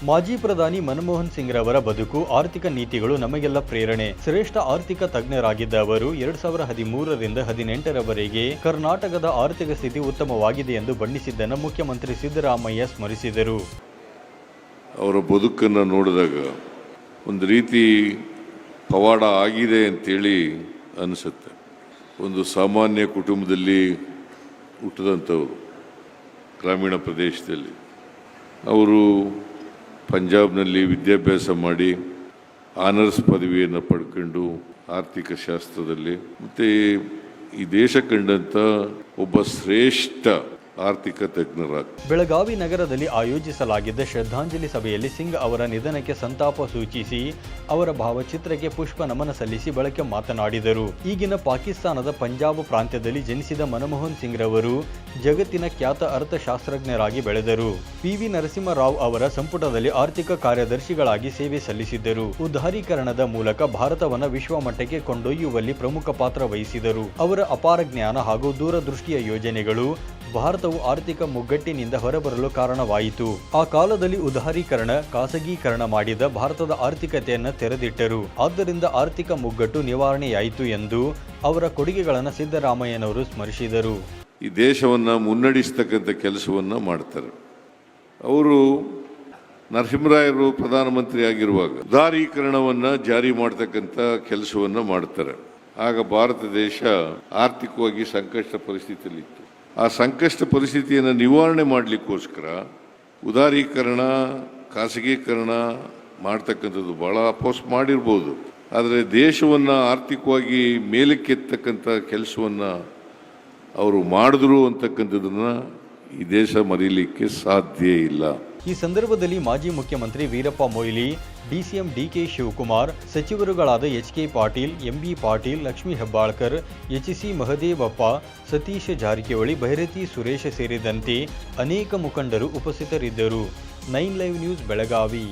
ಮಾಜಿ ಪ್ರಧಾನಿ ಮನಮೋಹನ್ ಸಿಂಗ್ ರವರ ಬದುಕು, ಆರ್ಥಿಕ ನೀತಿಗಳು ನಮಗೆಲ್ಲ ಪ್ರೇರಣೆ. ಶ್ರೇಷ್ಠ ಆರ್ಥಿಕ ತಜ್ಞರಾಗಿದ್ದ ಅವರು 2013ರಿಂದ 2018ರವರೆಗೆ ಕರ್ನಾಟಕದ ಆರ್ಥಿಕ ಸ್ಥಿತಿ ಉತ್ತಮವಾಗಿದೆ ಎಂದು ಬಣ್ಣಿಸಿದ್ದನ್ನು ಮುಖ್ಯಮಂತ್ರಿ ಸಿದ್ದರಾಮಯ್ಯ ಸ್ಮರಿಸಿದರು. ಅವರ ಬದುಕನ್ನು ನೋಡಿದಾಗ ಒಂದು ರೀತಿ ಪವಾಡ ಆಗಿದೆ ಅಂತೇಳಿ ಅನಿಸುತ್ತೆ. ಒಂದು ಸಾಮಾನ್ಯ ಕುಟುಂಬದಲ್ಲಿ ಹುಟ್ಟಿದಂಥವರು, ಗ್ರಾಮೀಣ ಪ್ರದೇಶದಲ್ಲಿ ಅವರು ಪಂಜಾಬ್ನಲ್ಲಿ ವಿದ್ಯಾಭ್ಯಾಸ ಮಾಡಿ ಆನರ್ಸ್ ಪದವಿಯನ್ನು ಪಡ್ಕೊಂಡು ಆರ್ಥಿಕ ಶಾಸ್ತ್ರದಲ್ಲಿ ಮತ್ತು ಈ ದೇಶ ಕಂಡಂಥ ಒಬ್ಬ ಶ್ರೇಷ್ಠ ಆರ್ಥಿಕ ತಜ್ಞರಾಗ್ತಾರೆ. ಬೆಳಗಾವಿ ನಗರದಲ್ಲಿ ಆಯೋಜಿಸಲಾಗಿದ್ದ ಶ್ರದ್ಧಾಂಜಲಿ ಸಭೆಯಲ್ಲಿ ಸಿಂಗ್ ಅವರ ನಿಧನಕ್ಕೆ ಸಂತಾಪ ಸೂಚಿಸಿ ಅವರ ಭಾವಚಿತ್ರಕ್ಕೆ ಪುಷ್ಪ ನಮನ ಸಲ್ಲಿಸಿ ಬಳಿಕ ಮಾತನಾಡಿದರು. ಈಗಿನ ಪಾಕಿಸ್ತಾನದ ಪಂಜಾಬ್ ಪ್ರಾಂತ್ಯದಲ್ಲಿ ಜನಿಸಿದ ಮನಮೋಹನ್ ಸಿಂಗ್ ರವರು ಜಗತ್ತಿನ ಖ್ಯಾತ ಅರ್ಥಶಾಸ್ತ್ರಜ್ಞರಾಗಿ ಬೆಳೆದರು. ಪಿ.ವಿ. ನರಸಿಂಹರಾವ್ ಅವರ ಸಂಪುಟದಲ್ಲಿ ಆರ್ಥಿಕ ಕಾರ್ಯದರ್ಶಿಗಳಾಗಿ ಸೇವೆ ಸಲ್ಲಿಸಿದ್ದರು. ಉದಾರೀಕರಣದ ಮೂಲಕ ಭಾರತವನ್ನು ವಿಶ್ವಮಟ್ಟಕ್ಕೆ ಕೊಂಡೊಯ್ಯುವಲ್ಲಿ ಪ್ರಮುಖ ಪಾತ್ರ ವಹಿಸಿದರು. ಅವರ ಅಪಾರ ಜ್ಞಾನ ಹಾಗೂ ದೂರದೃಷ್ಟಿಯ ಯೋಜನೆಗಳು ಭಾರತವು ಆರ್ಥಿಕ ಮುಗ್ಗಟ್ಟಿನಿಂದ ಹೊರಬರಲು ಕಾರಣವಾಯಿತು. ಆ ಕಾಲದಲ್ಲಿ ಉದಾರೀಕರಣ, ಖಾಸಗೀಕರಣ ಮಾಡಿದ ಭಾರತದ ಆರ್ಥಿಕತೆಯನ್ನು ತೆರೆದಿಟ್ಟರು. ಆದ್ದರಿಂದ ಆರ್ಥಿಕ ಮುಗ್ಗಟ್ಟು ನಿವಾರಣೆಯಾಯಿತು ಎಂದು ಅವರ ಕೊಡುಗೆಗಳನ್ನು ಸಿದ್ದರಾಮಯ್ಯನವರು ಸ್ಮರಿಸಿದರು. ಈ ದೇಶವನ್ನು ಮುನ್ನಡೆಸ್ತಕ್ಕಂಥ ಕೆಲಸವನ್ನು ಮಾಡ್ತಾರೆ. ಅವರು ನರಸಿಂಹರಾಯರು ಪ್ರಧಾನಮಂತ್ರಿ ಆಗಿರುವಾಗ ಉದಾರೀಕರಣವನ್ನು ಜಾರಿ ಮಾಡ್ತಕ್ಕಂಥ ಕೆಲಸವನ್ನು ಮಾಡ್ತಾರೆ. ಆಗ ಭಾರತ ದೇಶ ಆರ್ಥಿಕವಾಗಿ ಸಂಕಷ್ಟ ಪರಿಸ್ಥಿತಿಯಲ್ಲಿತ್ತು. ಆ ಸಂಕಷ್ಟ ಪರಿಸ್ಥಿತಿಯನ್ನು ನಿವಾರಣೆ ಮಾಡಲಿಕ್ಕೋಸ್ಕರ ಉದಾರೀಕರಣ, ಖಾಸಗೀಕರಣ ಮಾಡ್ತಕ್ಕಂಥದ್ದು ಭಾಳ ಅಪೋಸ್ ಮಾಡಿರ್ಬೋದು. ಆದರೆ ದೇಶವನ್ನು ಆರ್ಥಿಕವಾಗಿ ಮೇಲಕ್ಕೆತ್ತಕ್ಕಂಥ ಕೆಲಸವನ್ನು ಅವರು ಮಾಡಿದ್ರು ಅಂತಕ್ಕಂಥದ್ದನ್ನು ಈ ದೇಶ ಮರೀಲಿಕ್ಕೆ ಸಾಧ್ಯ ಇಲ್ಲ. ಈ ಸಂದರ್ಭದಲ್ಲಿ ಮಾಜಿ ಮುಖ್ಯಮಂತ್ರಿ ವೀರಪ್ಪ ಮೊಯ್ಲಿ, ಡಿಸಿಎಂ ಡಿಕೆ ಶಿವಕುಮಾರ್, ಸಚಿವರುಗಳಾದ ಎಚ್.ಕೆ. ಪಾಟೀಲ್, ಎಂ.ಬಿ. ಪಾಟೀಲ್, ಲಕ್ಷ್ಮೀ ಹೆಬ್ಬಾಳ್ಕರ್, ಎಚ್.ಸಿ. ಮಹದೇವಪ್ಪ, ಸತೀಶ ಜಾರಕಿಹೊಳಿ, ಭೈರತಿ ಸುರೇಶ ಸೇರಿದಂತೆ ಅನೇಕ ಮುಖಂಡರು ಉಪಸ್ಥಿತರಿದ್ದರು. 9 ಲೈವ್ ನ್ಯೂಸ್ ಬೆಳಗಾವಿ.